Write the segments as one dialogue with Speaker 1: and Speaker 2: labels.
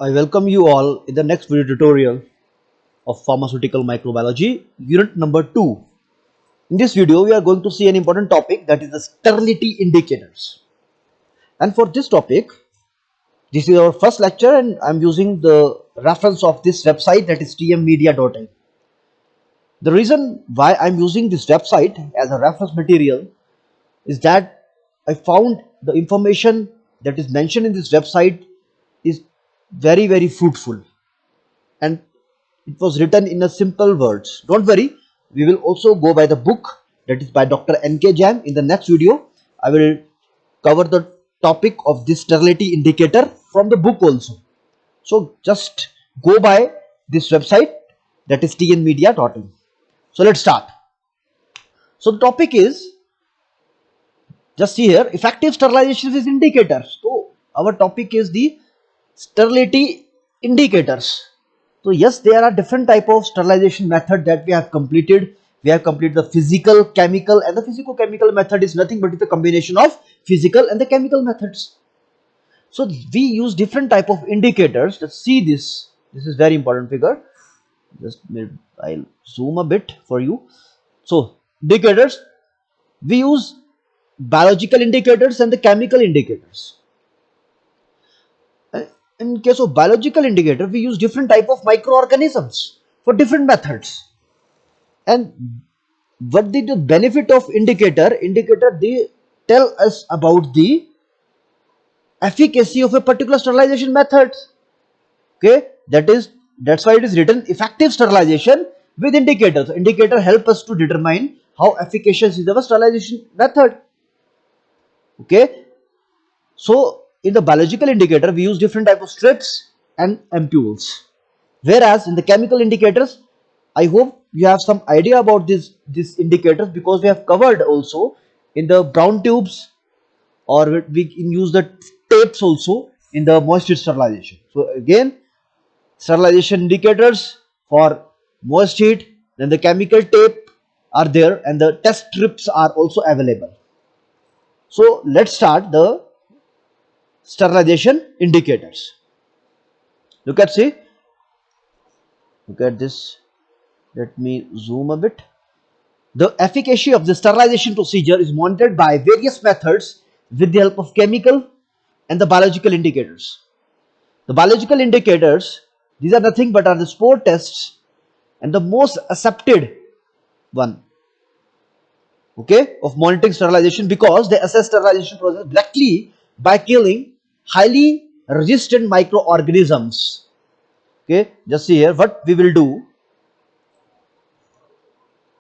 Speaker 1: I welcome you all in the next video tutorial of pharmaceutical microbiology, unit number 2. In this video, we are going to see an important topic, that is the sterility indicators. And for this topic, this is our first lecture and I am using the reference of this website, that is tmmedia.in. The reason why I am using this website as a reference material is that I found the information that is mentioned in this website is very fruitful, and it was written in a simple words. Don't worry, we will also go by the book, that is by Dr. N.K. Jain. In the next video, I will cover the topic of this sterility indicator from the book also. So just go by this website, that is tnmedia.in. So let's start. So the topic is, just see here, effective sterilization with indicators. So our topic is the sterility indicators. So yes, there are different type of sterilization method that we have completed. We have completed the physical, chemical, and the physico-chemical method is nothing but the combination of physical and the chemical methods. So we use different type of indicators. Let's see this. This is very important figure. Just I'll zoom a bit for you. So indicators, we use biological indicators and the chemical indicators. In case of biological indicator, we use different type of microorganisms for different methods. And what the benefit of indicator? They tell us about the efficacy of a particular sterilization method. Okay, that's why it is written effective sterilization with indicators. Indicator help us to determine how efficacious is our sterilization method. Okay, so in the biological indicator, we use different type of strips and ampules, whereas in the chemical indicators, I hope you have some idea about these indicators, because we have covered also in the brown tubes, or we can use the tapes also in the moist heat sterilization. So again, sterilization indicators for moist heat, then the chemical tape are there, and the test strips are also available. So let's start the sterilization indicators. Look at this. Let me zoom a bit. The efficacy of the sterilization procedure is monitored by various methods with the help of chemical and the biological indicators. The biological indicators, these are nothing but are the spore tests and the most accepted one, okay, of monitoring sterilization, because they assess sterilization process directly by killing highly resistant microorganisms. Okay, just see here what we will do.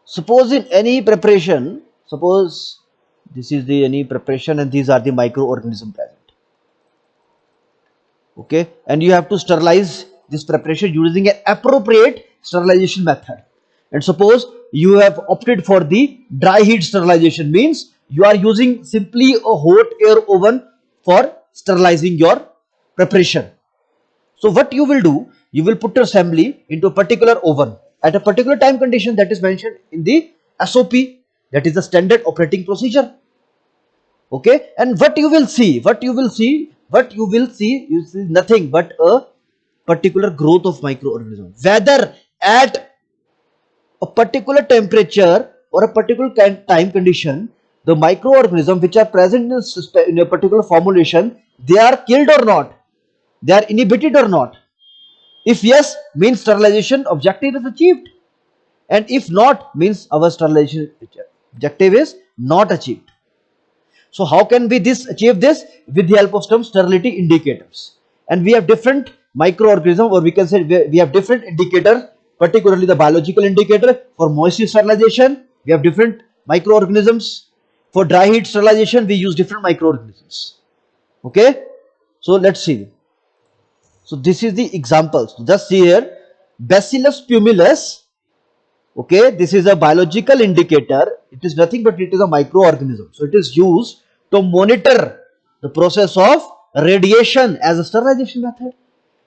Speaker 1: Suppose in any preparation, suppose this is the any preparation and these are the microorganisms present. Okay, and you have to sterilize this preparation using an appropriate sterilization method. And suppose you have opted for the dry heat sterilization, means you are using simply a hot air oven for sterilizing your preparation. So what you will do, you will put your assembly into a particular oven at a particular time condition that is mentioned in the SOP, that is the standard operating procedure. Okay, and what you will see nothing but a particular growth of microorganism, whether at a particular temperature or a particular time condition. The microorganisms which are present in a particular formulation, they are killed or not, they are inhibited or not. If yes, means sterilization objective is achieved, and if not, means our sterilization objective is not achieved. So how can we achieve this? With the help of some sterility indicators. And we have different microorganisms, or we can say we have different indicators, particularly the biological indicator for moist heat sterilization. We have different microorganisms. For dry heat sterilization, we use different microorganisms. Okay, so let's see. So this is the examples. Just see here, Bacillus pumilus. Okay, this is a biological indicator. It is nothing but it is a microorganism. So it is used to monitor the process of radiation as a sterilization method.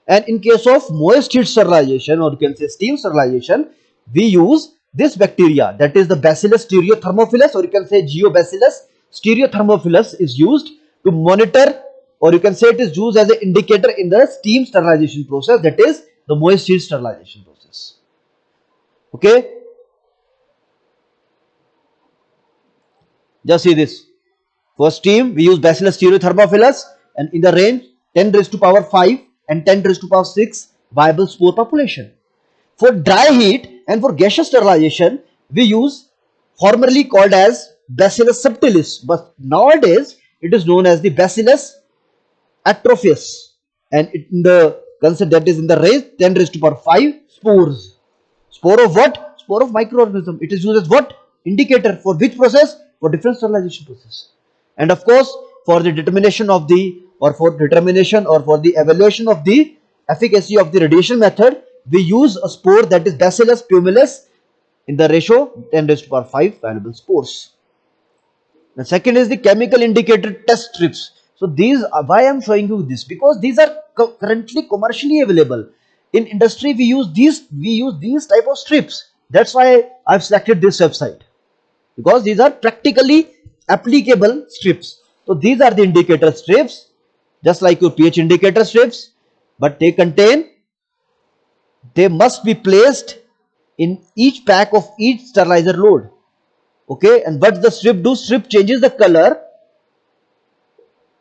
Speaker 1: And in case of moist heat sterilization, or you can say steam sterilization, we use this bacteria, that is the Bacillus stereothermophilus, or you can say Geobacillus stereothermophilus, is used to monitor, or you can say it is used as an indicator in the steam sterilization process, that is the moist heat sterilization process. Okay, just see this. For steam, we use Bacillus stereothermophilus, and in the range 10 raised to power 5 and 10 raised to power 6 viable spore population. For dry heat and for gaseous sterilization, we use formerly called as Bacillus subtilis, but nowadays it is known as the Bacillus atrophius, and in the concept that is in the range 10 raised to power 5 spores. Spore of what? Spore of microorganism. It is used as what? Indicator for which process? For different sterilization process. And of course, for the determination of the or for the evaluation of the efficacy of the radiation method, we use a spore that is Bacillus pumilus in the ratio 10 raised to power 5 valuable spores. The second is the chemical indicator test strips. So these are, why I am showing you this, because these are currently commercially available. In industry we use these type of strips. That's why I've selected this website, because these are practically applicable strips. So these are the indicator strips, just like your pH indicator strips, but they must be placed in each pack of each sterilizer load. Okay, and what the strip do? Strip changes the color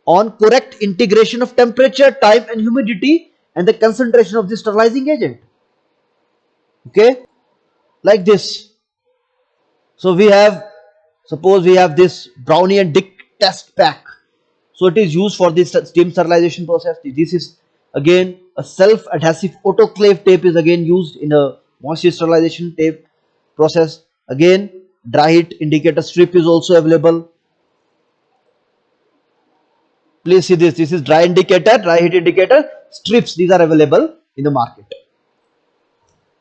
Speaker 1: on correct integration of temperature, time and humidity and the concentration of the sterilizing agent. Okay, like this. So we have, suppose we have this Brownie and Dick test pack. So it is used for this steam sterilization process. This is again a self-adhesive autoclave tape is again used in a moisture sterilization tape process. Again, dry heat indicator strip is also available. Please see this. This is dry heat indicator strips. These are available in the market.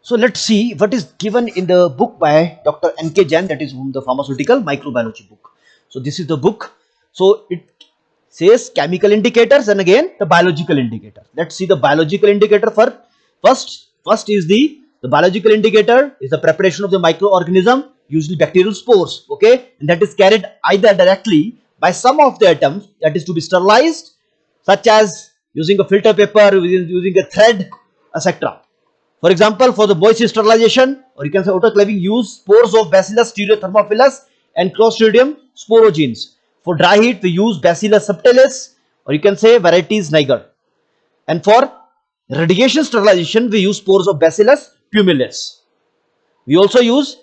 Speaker 1: So let's see what is given in the book by Dr. N.K. Jain, that is the pharmaceutical microbiology book. So this is the book. So it says chemical indicators and again the biological indicator. Let's see the biological indicator first. First is the biological indicator is the preparation of the microorganism, usually bacterial spores. Okay, and that is carried either directly by some of the atoms, that is to be sterilized, such as using a filter paper, using a thread, etc. For example, for the moist sterilization, or you can say autoclaving, use spores of Bacillus stereothermophilus and Clostridium sporogenes. For dry heat, we use Bacillus subtilis, or you can say varieties niger. And for radiation sterilization, we use spores of Bacillus pumilus. We also use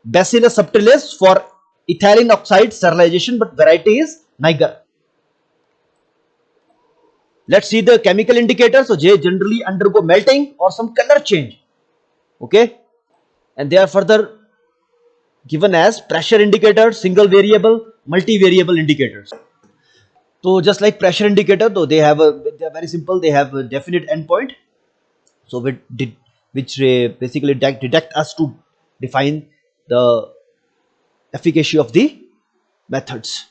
Speaker 1: Bacillus subtilis for ethylene oxide sterilization, but variety is niger. Let's see the chemical indicators. So they generally undergo melting or some color change. Okay, and they are further given as pressure indicators, single variable, multivariable indicators. So just like pressure indicator, though they are very simple. They have a definite endpoint. So which basically detect us to define the efficacy of the methods.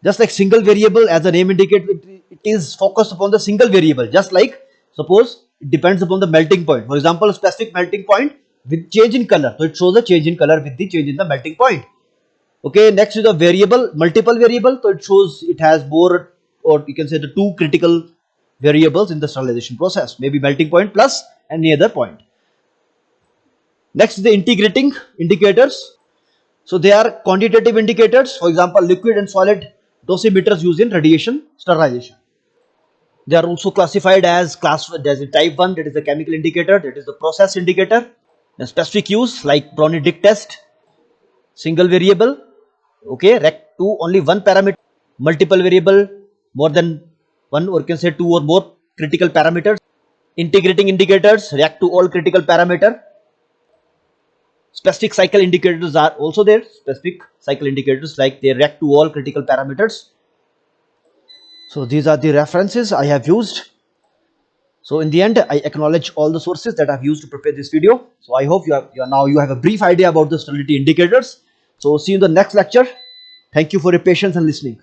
Speaker 1: Just like single variable, as the name indicates, it is focused upon the single variable. Just like suppose it depends upon the melting point. For example, a specific melting point with change in color. So it shows a change in color with the change in the melting point. Okay, next is the variable, multiple variable. So it shows it has more, or you can say the two critical variables in the sterilization process, maybe melting point plus any other point. Next is the integrating indicators. So they are quantitative indicators. For example, liquid and solid dosimeters used in radiation sterilization. They are also classified as type 1, that is the chemical indicator, that is the process indicator. The specific use like Brownie-Dick test, single variable, okay, react to only one parameter, multiple variable, more than one, or you can say two or more critical parameters. Integrating indicators react to all critical parameter. Specific cycle indicators are also there. Specific cycle indicators, like they react to all critical parameters. So these are the references I have used. So in the end, I acknowledge all the sources that I've used to prepare this video. So I hope you have a brief idea about the sterility indicators. So see you in the next lecture. Thank you for your patience and listening.